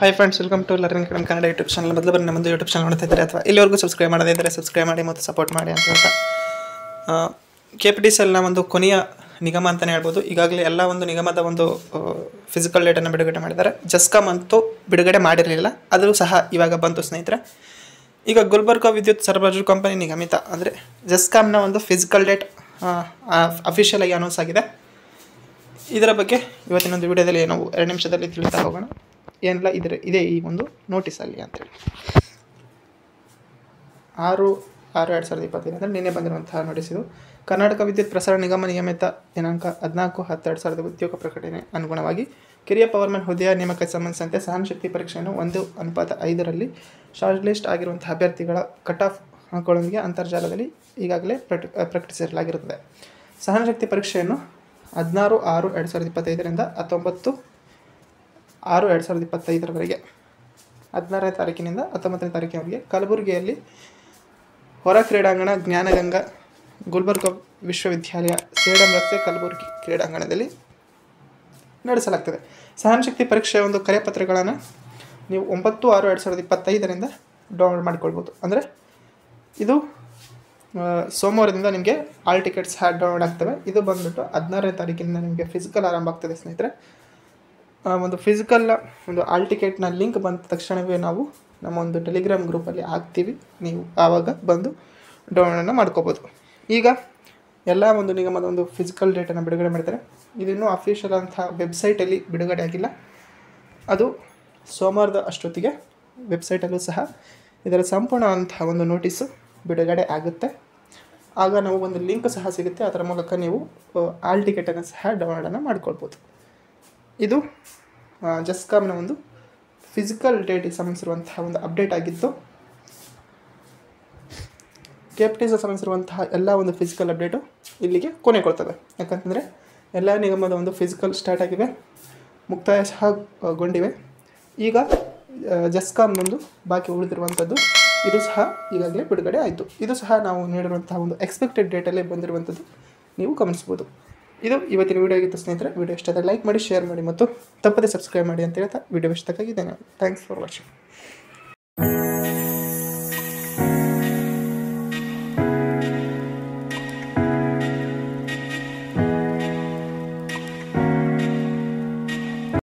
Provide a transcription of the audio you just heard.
Hi friends, welcome to learning Kannada Kannada YouTube channel. ಮೊದಲು ಬರೀ ನಮ್ಮದು ಯೂಟ್ಯೂಬ್ ಚಾನಲ್ ನೋಡ್ತಾ ಇದ್ದಾರೆ ಅಥವಾ ಇಲ್ಲಿವರೆಗೂ ಸಬ್ಸ್ಕ್ರೈಬ್ ಮಾಡದೇ ಇದ್ದರೆ ಸಬ್ಸ್ಕ್ರೈಬ್ ಮಾಡಿ ಮತ್ತು ಸಪೋರ್ಟ್ ಮಾಡಿ ಅಂತ ಹೇಳ್ತಾ KPTCLನ ಒಂದು ಕೊನೆಯ ನಿಗಮ ಅಂತಲೇ ಹೇಳ್ಬೋದು. ಈಗಾಗಲೇ ಎಲ್ಲ ಒಂದು ನಿಗಮದ ಒಂದು ಫಿಸಿಕಲ್ ಡೇಟನ್ನು ಬಿಡುಗಡೆ ಮಾಡಿದ್ದಾರೆ. ಜಸ್ಕಾಮ್ ಅಂತೂ ಬಿಡುಗಡೆ ಮಾಡಿರಲಿಲ್ಲ, ಅದು ಸಹ ಇವಾಗ ಬಂತು ಸ್ನೇಹಿತರೆ. ಈಗ ಗುಲ್ಬರ್ಗಾ ವಿದ್ಯುತ್ ಸರಬರಾಜು ಕಂಪನಿ ನಿಗಮಿತ ಅಂದರೆ ಜಸ್ಕಾಮ್ನ ಒಂದು ಫಿಸಿಕಲ್ ಡೇಟ್ ಅಫಿಷಿಯಲ್ ಆಗಿ ಅನೌನ್ಸ್ ಆಗಿದೆ. ಇದರ ಬಗ್ಗೆ ಇವತ್ತಿನೊಂದು ವಿಡಿಯೋದಲ್ಲಿ ನಾವು 2 ನಿಮಿಷದಲ್ಲಿ ತಿಳಿತಾ ಹೋಗೋಣ. ಏನಿಲ್ಲ, ಇದೆ ಈ ಒಂದು ನೋಟಿಸಲ್ಲಿ ಅಂತೇಳಿ 6/6/2025 ಅಂದರೆ ನಿನ್ನೆ ಬಂದಿರುವಂತಹ ನೋಟಿಸ್ ಇದು. ಕರ್ನಾಟಕ ವಿದ್ಯುತ್ ಪ್ರಸಾರ ನಿಗಮ ನಿಯಮಿತ ದಿನಾಂಕ 14/10/2000 ಉದ್ಯೋಗ ಪ್ರಕಟಣೆ ಅನುಗುಣವಾಗಿ ಕಿರಿಯ ಪವರ್ಮ್ಯಾನ್ ಹುದ್ದೆಯ ನೇಮಕಕ್ಕೆ ಸಂಬಂಧಿಸಿದಂತೆ ಸಹನಶಕ್ತಿ ಪರೀಕ್ಷೆಯನ್ನು 1:5ರಲ್ಲಿ ಶಾರ್ಟ್ ಲಿಸ್ಟ್ ಆಗಿರುವಂತಹ ಅಭ್ಯರ್ಥಿಗಳ ಕಟ್ ಆಫ್ ಅಂಕಗಳೊಂದಿಗೆ ಅಂತರ್ಜಾಲದಲ್ಲಿ ಈಗಾಗಲೇ ಪ್ರಕಟಿಸಲಾಗಿರುತ್ತದೆ. ಸಹನಶಕ್ತಿ ಪರೀಕ್ಷೆಯನ್ನು 16/6/2025ರಿಂದ 19/6/2025ರವರೆಗೆ 16ನೇ ತಾರೀಕಿನಿಂದ 19ನೇ ತಾರೀಕಿನವರೆಗೆ ಕಲಬುರಗಿಯಲ್ಲಿ ಹೊರ ಕ್ರೀಡಾಂಗಣ ಜ್ಞಾನಗಂಗಾ ಗುಲ್ಬರ್ಗಾ ವಿಶ್ವವಿದ್ಯಾಲಯ ಸೇಡಂ ರಸ್ತೆ ಕಲಬುರಗಿ ಕ್ರೀಡಾಂಗಣದಲ್ಲಿ ನಡೆಸಲಾಗ್ತದೆ. ಸಹನಶಕ್ತಿ ಪರೀಕ್ಷೆಯ ಒಂದು ಕರೆಪತ್ರಗಳನ್ನು ನೀವು 9/6/2025ರಿಂದ ಡೌನ್ಲೋಡ್ ಮಾಡಿಕೊಳ್ಬೋದು. ಅಂದರೆ ಇದು ಸೋಮವಾರದಿಂದ ನಿಮಗೆ ಆಲ್ ಟಿಕೆಟ್ಸ್ ಡೌನ್ಲೋಡ್ ಆಗ್ತವೆ. ಇದು ಬಂದುಬಿಟ್ಟು 16ನೇ ತಾರೀಕಿನಿಂದ ನಿಮಗೆ ಫಿಸಿಕಲ್ ಆರಂಭ ಆಗ್ತದೆ ಸ್ನೇಹಿತರೆ. ಒಂದು ಫಿಸಿಕಲ್ನ ಒಂದು ಆಲ್ ಟಿಕೆಟ್ನ ಲಿಂಕ್ ಬಂದ ತಕ್ಷಣವೇ ನಾವು ನಮ್ಮ ಒಂದು ಟೆಲಿಗ್ರಾಮ್ ಗ್ರೂಪಲ್ಲಿ ಹಾಕ್ತೀವಿ. ನೀವು ಆವಾಗ ಬಂದು ಡೌನ್ಲೋಡನ್ನು ಮಾಡ್ಕೋಬೋದು. ಈಗ ಎಲ್ಲ ಒಂದು ನಿಗಮದ ಒಂದು ಫಿಸಿಕಲ್ ಡೇಟನ್ನು ಬಿಡುಗಡೆ ಮಾಡ್ತಾರೆ. ಇದಿನ್ನೂ ಅಫಿಷಿಯಲ್ ಅಂಥ ವೆಬ್ಸೈಟಲ್ಲಿ ಬಿಡುಗಡೆ ಆಗಿಲ್ಲ. ಅದು ಸೋಮವಾರದ ಅಷ್ಟೊತ್ತಿಗೆ ವೆಬ್ಸೈಟಲ್ಲೂ ಸಹ ಇದರ ಸಂಪೂರ್ಣವಂತಹ ಒಂದು ನೋಟಿಸು ಬಿಡುಗಡೆ ಆಗುತ್ತೆ. ಆಗ ನಾವು ಒಂದು ಲಿಂಕ್ ಸಹ ಸಿಗುತ್ತೆ. ಅದರ ಮೂಲಕ ನೀವು ಆಲ್ ಟಿಕೆಟನ್ನು ಸಹ ಡೌನ್ಲೋಡನ್ನು ಮಾಡ್ಕೊಳ್ಬೋದು. ಇದು ಜಸ್ಕಾಮ್ನ ಒಂದು ಫಿಸಿಕಲ್ ಡೇಟಿಗೆ ಸಂಬಂಧಿಸಿರುವಂತಹ ಒಂದು ಅಪ್ಡೇಟ್ ಆಗಿತ್ತು. KPTCL ಸಂಬಂಧಿಸಿರುವಂತಹ ಎಲ್ಲ ಒಂದು ಫಿಸಿಕಲ್ ಅಪ್ಡೇಟು ಇಲ್ಲಿಗೆ ಕೊನೆಗೊಳ್ತವೆ. ಯಾಕಂತಂದರೆ ಎಲ್ಲ ನಿಗಮದ ಒಂದು ಫಿಸಿಕಲ್ ಸ್ಟಾರ್ಟ್ ಆಗಿವೆ, ಮುಕ್ತಾಯ ಸಹ ಗೊಂಡಿವೆ. ಈಗ ಜಸ್ಕಾಮ್ನೊಂದು ಬಾಕಿ ಉಳಿದಿರುವಂಥದ್ದು, ಇದು ಸಹ ಈಗಾಗಲೇ ಬಿಡುಗಡೆ ಆಯಿತು. ಇದು ಸಹ ನಾವು ನೀಡಿರುವಂತಹ ಒಂದು ಎಕ್ಸ್ಪೆಕ್ಟೆಡ್ ಡೇಟಲ್ಲೇ ಬಂದಿರುವಂಥದ್ದು ನೀವು ಗಮನಿಸ್ಬೋದು. ಇದು ಇವತ್ತಿನ ವಿಡಿಯೋ ಆಗಿತ್ತು ಸ್ನೇಹಿತರೆ. ವಿಡಿಯೋ ಇಷ್ಟ ಆದರೆ ಲೈಕ್ ಮಾಡಿ, ಶೇರ್ ಮಾಡಿ ಮತ್ತು ತಪ್ಪದೇ ಸಬ್ಸ್ಕ್ರೈಬ್ ಮಾಡಿ ಅಂತ ಹೇಳ್ತಾ ವಿಡಿಯೋ ಇಷ್ಟಕ್ಕಾಗಿ ಧನ್ಯವಾದ. Thanks for watching.